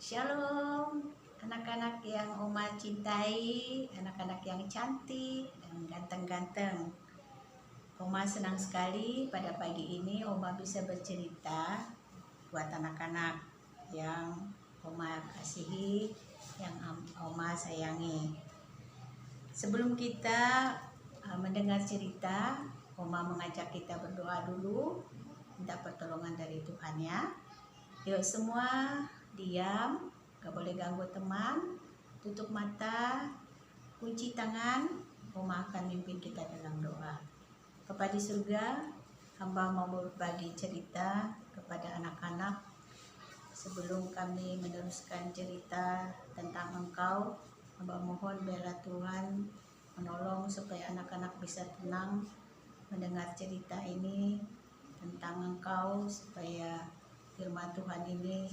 Shalom, anak-anak yang Oma cintai, anak-anak yang cantik dan ganteng-ganteng. Oma senang sekali pada pagi ini Oma bisa bercerita buat anak-anak yang Oma kasihi, yang Oma sayangi. Sebelum kita mendengar cerita, Oma mengajak kita berdoa dulu, minta pertolongan dari Tuhan ya. Yuk semua diam, gak boleh ganggu teman, tutup mata, kunci tangan. Oma akan mimpin kita dalam doa. Bapa di surga, hamba mau berbagi cerita kepada anak-anak. Sebelum kami meneruskan cerita tentang Engkau, hamba mohon biarlah Tuhan menolong supaya anak-anak bisa tenang mendengar cerita ini tentang Engkau, supaya firman Tuhan ini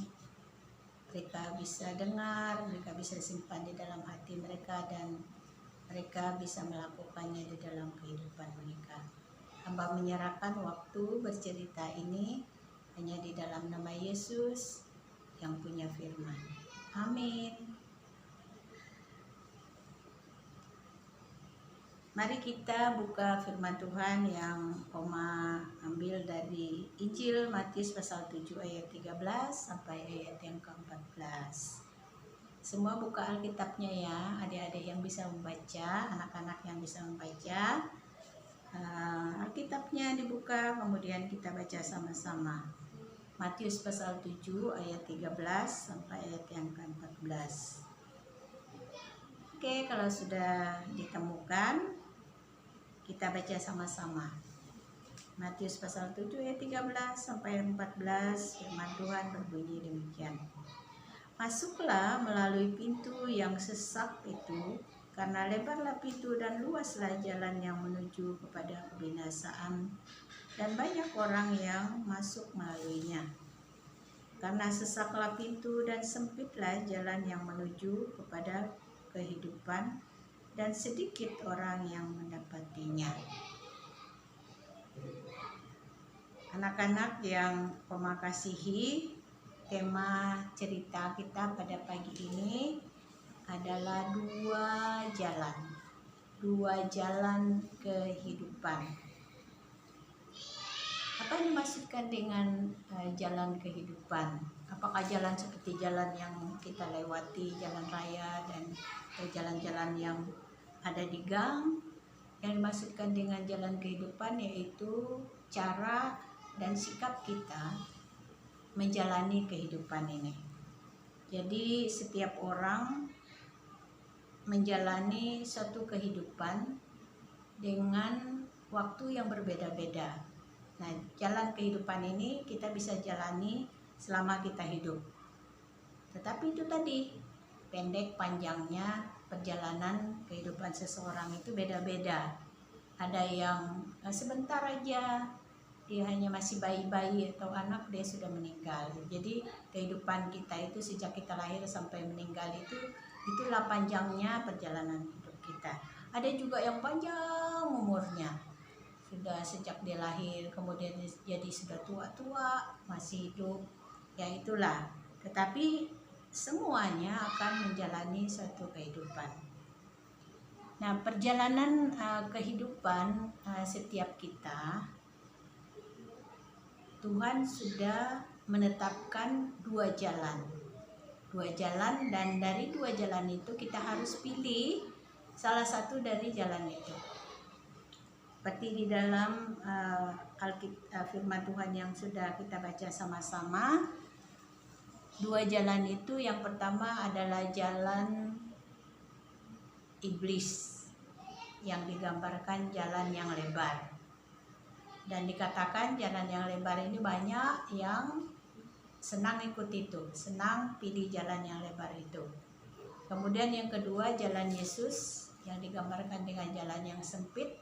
mereka bisa dengar, mereka bisa simpan di dalam hati mereka, dan mereka bisa melakukannya di dalam kehidupan mereka. Hamba menyerahkan waktu bercerita ini hanya di dalam nama Yesus yang punya firman. Amin. Mari kita buka firman Tuhan yang Oma ambil dari Injil Matius pasal 7 ayat 13 sampai ayat yang ke-14. Semua buka Alkitabnya ya, adik-adik yang bisa membaca, anak-anak yang bisa membaca. Alkitabnya dibuka, kemudian kita baca sama-sama. Matius pasal 7 ayat 13 sampai ayat yang ke-14. Oke, kalau sudah ditemukan, kita baca sama-sama. Matius pasal 7 ayat 13 sampai 14, firman Tuhan berbunyi demikian. Masuklah melalui pintu yang sesak itu, karena lebarlah pintu dan luaslah jalan yang menuju kepada kebinasaan, dan banyak orang yang masuk melaluinya. Karena sesaklah pintu dan sempitlah jalan yang menuju kepada kehidupan, dan sedikit orang yang mendapatinya. Anak-anak yang Oma kasihi, tema cerita kita pada pagi ini adalah dua jalan kehidupan. Apa yang dimaksudkan dengan jalan kehidupan? Apakah jalan seperti jalan yang kita lewati, jalan raya, dan jalan-jalan yang ada di gang? Yang dimaksudkan dengan jalan kehidupan yaitu cara dan sikap kita menjalani kehidupan ini. Jadi setiap orang menjalani suatu kehidupan dengan waktu yang berbeda-beda. Nah, jalan kehidupan ini kita bisa jalani selama kita hidup. Tetapi itu tadi, pendek panjangnya perjalanan kehidupan seseorang itu beda-beda. Ada yang sebentar aja, dia hanya masih bayi-bayi atau anak, dia sudah meninggal. Jadi kehidupan kita itu sejak kita lahir sampai meninggal itulah panjangnya perjalanan hidup kita. Ada juga yang panjang umurnya, sudah sejak dia lahir kemudian jadi sudah tua-tua masih hidup, ya itulah. Tetapi semuanya akan menjalani suatu kehidupan. Nah, perjalanan kehidupan setiap kita, Tuhan sudah menetapkan dua jalan, dan dari dua jalan itu kita harus pilih salah satu dari jalan itu. Seperti di dalam firman Tuhan yang sudah kita baca sama-sama, dua jalan itu yang pertama adalah jalan iblis, yang digambarkan jalan yang lebar. Dan dikatakan jalan yang lebar ini banyak yang senang ikut itu, senang pilih jalan yang lebar itu. Kemudian yang kedua jalan Yesus, yang digambarkan dengan jalan yang sempit.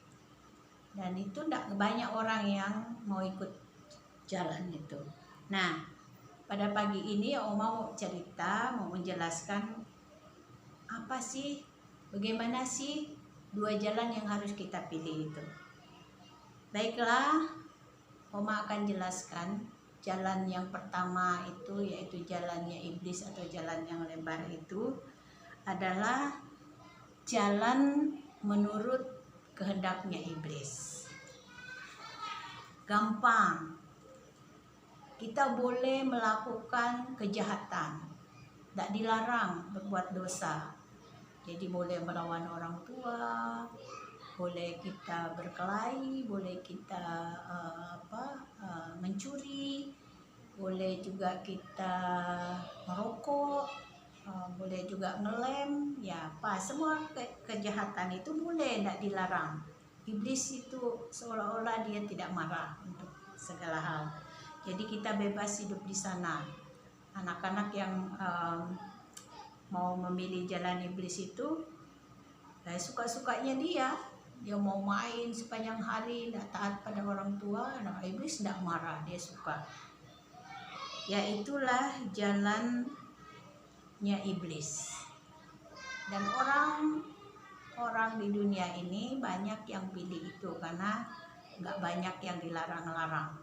Dan itu tidak banyak orang yang mau ikut jalan itu. Nah, pada pagi ini Oma mau cerita, mau menjelaskan bagaimana sih dua jalan yang harus kita pilih itu. Baiklah, Oma akan jelaskan. jalan yang pertama itu, yaitu jalannya iblis atau jalan yang lebar itu adalah jalan menurut kehendaknya iblis. Gampang, kita boleh melakukan kejahatan, tidak dilarang berbuat dosa. Jadi boleh melawan orang tua, boleh kita berkelahi, boleh kita mencuri, boleh juga kita merokok, boleh juga ngelem, ya apa semua kejahatan itu boleh, tidak dilarang. Iblis itu seolah-olah dia tidak marah untuk segala hal. Jadi kita bebas hidup di sana. Anak-anak yang mau memilih jalan iblis itu suka-sukanya dia mau main sepanjang hari, tidak taat pada orang tua. Nah, iblis tidak marah, dia suka. Ya itulah jalannya iblis. Dan orang di dunia ini banyak yang pilih itu karena nggak banyak yang dilarang-larang.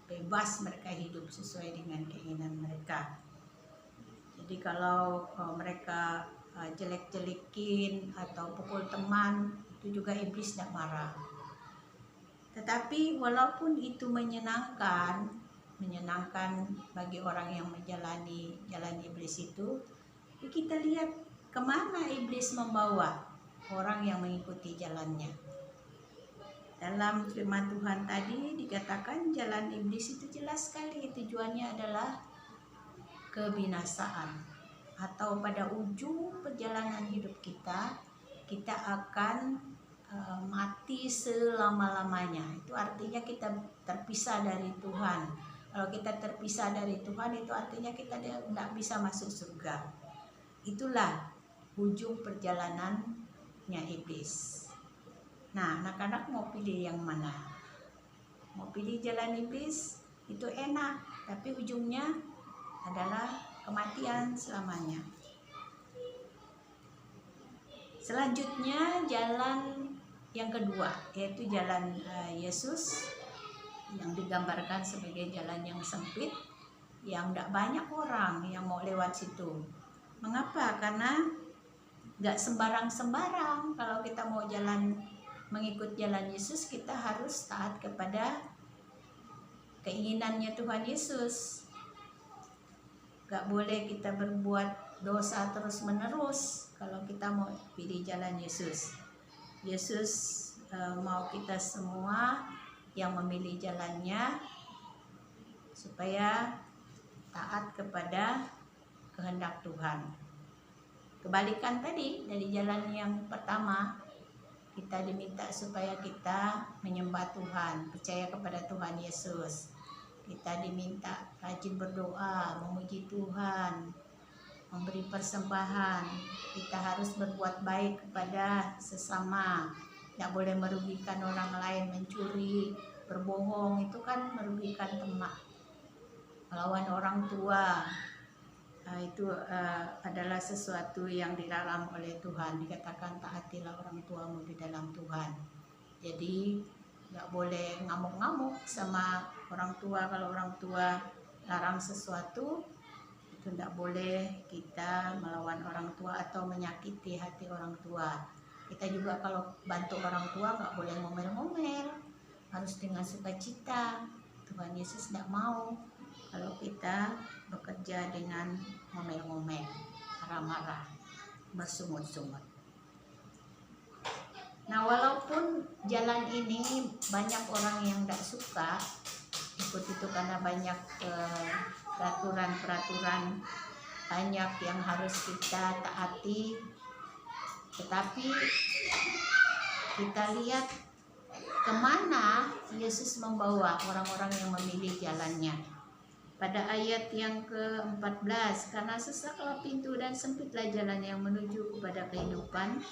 Bebas mereka hidup sesuai dengan keinginan mereka. Jadi kalau mereka jelek-jelekin atau pukul teman, itu juga iblis tidak marah. Tetapi walaupun itu menyenangkan bagi orang yang menjalani jalan iblis itu, kita lihat kemana iblis membawa orang yang mengikuti jalannya. Dalam firman Tuhan tadi dikatakan jalan iblis itu jelas sekali, tujuannya adalah kebinasaan. Atau pada ujung perjalanan hidup kita akan mati selama-lamanya. Itu artinya kita terpisah dari Tuhan. Kalau kita terpisah dari Tuhan, itu artinya kita tidak bisa masuk surga. Itulah ujung perjalanannya iblis. Nah, anak-anak mau pilih yang mana? Mau pilih jalan iblis? Itu enak, tapi ujungnya adalah kematian selamanya. Selanjutnya jalan yang kedua, yaitu jalan Yesus, yang digambarkan sebagai jalan yang sempit, yang tidak banyak orang yang mau lewat situ. Mengapa? Karena nggak sembarang-sembarang. Kalau kita mau mengikut jalan Yesus, kita harus taat kepada keinginannya Tuhan Yesus. Gak boleh kita berbuat dosa terus-menerus kalau kita mau pilih jalan Yesus. Yesus mau kita semua yang memilih jalannya supaya taat kepada kehendak Tuhan. Kebalikan tadi dari jalan yang pertama, kita diminta supaya kita menyembah Tuhan, percaya kepada Tuhan Yesus. Kita diminta rajin berdoa, memuji Tuhan, memberi persembahan. Kita harus berbuat baik kepada sesama, tidak boleh merugikan orang lain, mencuri, berbohong, itu kan merugikan teman, melawan orang tua. Itu adalah sesuatu yang dilarang oleh Tuhan. Dikatakan taatilah orang tuamu di dalam Tuhan. Jadi nggak boleh ngamuk-ngamuk sama orang tua. Kalau orang tua larang sesuatu, itu tidak boleh kita melawan orang tua atau menyakiti hati orang tua. Kita juga kalau bantu orang tua nggak boleh ngomel-ngomel, harus dengan sukacita. Tuhan Yesus tidak mau kalau kita bekerja dengan ngomel-ngomel, marah-marah, bersungut-sungut. Nah, walaupun jalan ini banyak orang yang tidak suka ikut itu karena banyak peraturan-peraturan, banyak yang harus kita taati, tetapi kita lihat kemana Yesus membawa orang-orang yang memilih jalannya. Pada ayat yang ke-14, karena sesaklah pintu dan sempitlah jalan yang menuju kepada kehidupan,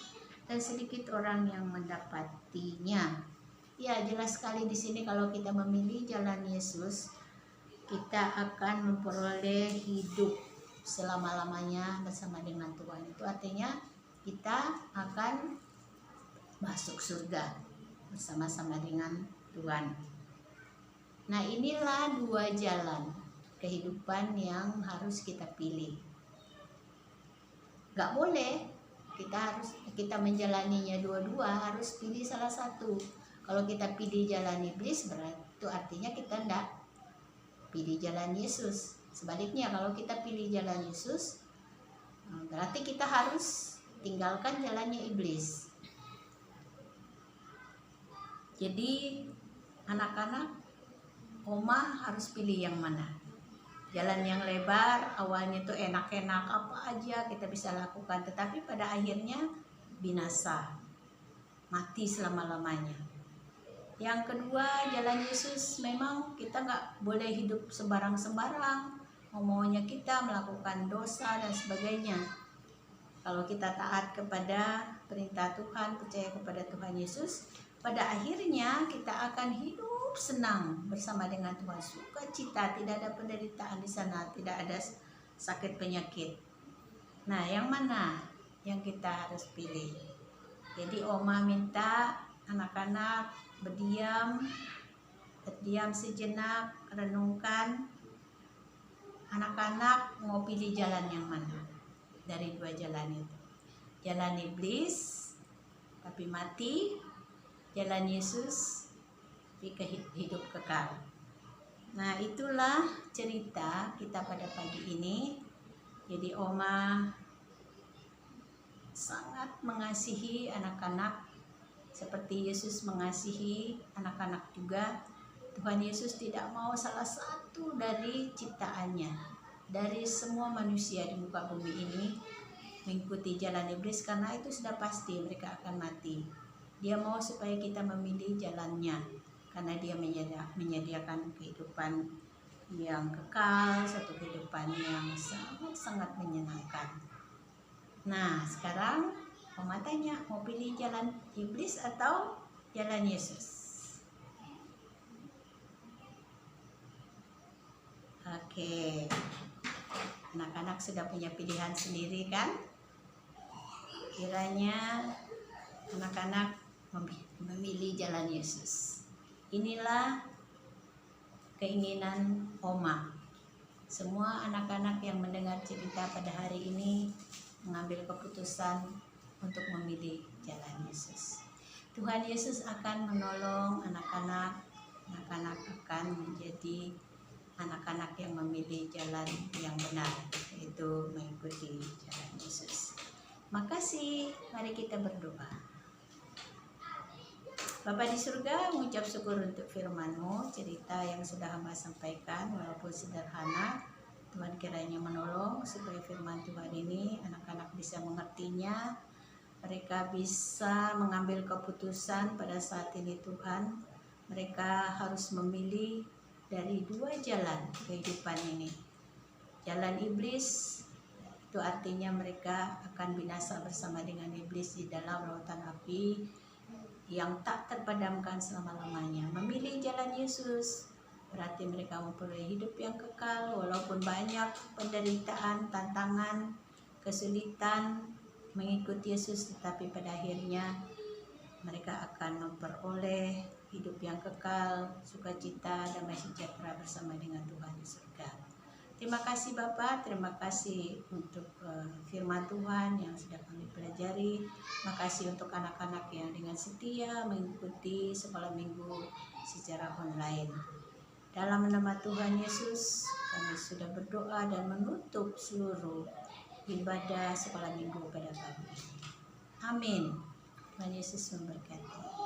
dan sedikit orang yang mendapatinya. Ya, jelas sekali di sini kalau kita memilih jalan Yesus, kita akan memperoleh hidup selama-lamanya bersama dengan Tuhan. Itu artinya kita akan masuk surga bersama-sama dengan Tuhan. Nah, inilah dua jalan kehidupan yang harus kita pilih. Gak boleh kita menjalaninya dua-dua, harus pilih salah satu. Kalau kita pilih jalan iblis, berarti itu artinya kita tidak pilih jalan Yesus. Sebaliknya, kalau kita pilih jalan Yesus, berarti kita harus tinggalkan jalannya iblis. Jadi anak-anak, Oma harus pilih yang mana? Jalan yang lebar, awalnya tuh enak-enak, apa aja kita bisa lakukan, tetapi pada akhirnya binasa, mati selama-lamanya. Yang kedua, jalan Yesus, memang kita nggak boleh hidup sembarang-sembarang, maunya kita melakukan dosa dan sebagainya. Kalau kita taat kepada perintah Tuhan, percaya kepada Tuhan Yesus, pada akhirnya kita akan hidup senang bersama dengan Tuhan, sukacita, tidak ada penderitaan di sana, tidak ada sakit penyakit. Nah, yang mana yang kita harus pilih? Jadi Oma minta anak-anak berdiam sejenak, renungkan. Anak-anak mau pilih jalan yang mana dari dua jalan itu? Jalan iblis tapi mati, jalan Yesus hidup kekal. Nah, itulah cerita kita pada pagi ini. Jadi Oma sangat mengasihi anak-anak seperti Yesus mengasihi anak-anak juga. Tuhan Yesus tidak mau salah satu dari ciptaannya, dari semua manusia di muka bumi ini mengikuti jalan iblis, karena itu sudah pasti mereka akan mati. Dia mau supaya kita memilih jalannya, karena dia menyediakan kehidupan yang kekal, satu kehidupan yang sangat-sangat menyenangkan. Nah, sekarang Oma tanya, mau pilih jalan iblis atau jalan Yesus? Oke, anak-anak sudah punya pilihan sendiri kan? Kiranya anak-anak memilih jalan Yesus. Inilah keinginan Oma. Semua anak-anak yang mendengar cerita pada hari ini mengambil keputusan untuk memilih jalan Yesus. Tuhan Yesus akan menolong anak-anak. Anak-anak akan menjadi anak-anak yang memilih jalan yang benar, yaitu mengikuti jalan Yesus. Makasih, mari kita berdoa. Bapa di surga, mengucap syukur untuk firman-Mu, cerita yang sudah hamba sampaikan walaupun sederhana. Tuhan kiranya menolong supaya firman Tuhan ini anak-anak bisa mengertinya. Mereka bisa mengambil keputusan pada saat ini Tuhan. Mereka harus memilih dari dua jalan kehidupan ini. Jalan iblis, itu artinya mereka akan binasa bersama dengan iblis di dalam lautan api yang tak terpadamkan selama-lamanya. Memilih jalan Yesus berarti mereka memperoleh hidup yang kekal, walaupun banyak penderitaan, tantangan, kesulitan mengikuti Yesus, tetapi pada akhirnya mereka akan memperoleh hidup yang kekal, sukacita, damai sejahtera bersama dengan Tuhan di surga. Terima kasih Bapak, terima kasih untuk firman Tuhan yang sudah kami pelajari. Terima kasih untuk anak-anak yang dengan setia mengikuti sekolah minggu secara online. Dalam nama Tuhan Yesus, kami sudah berdoa dan menutup seluruh ibadah sekolah minggu pada pagi. Amin. Tuhan Yesus memberkati.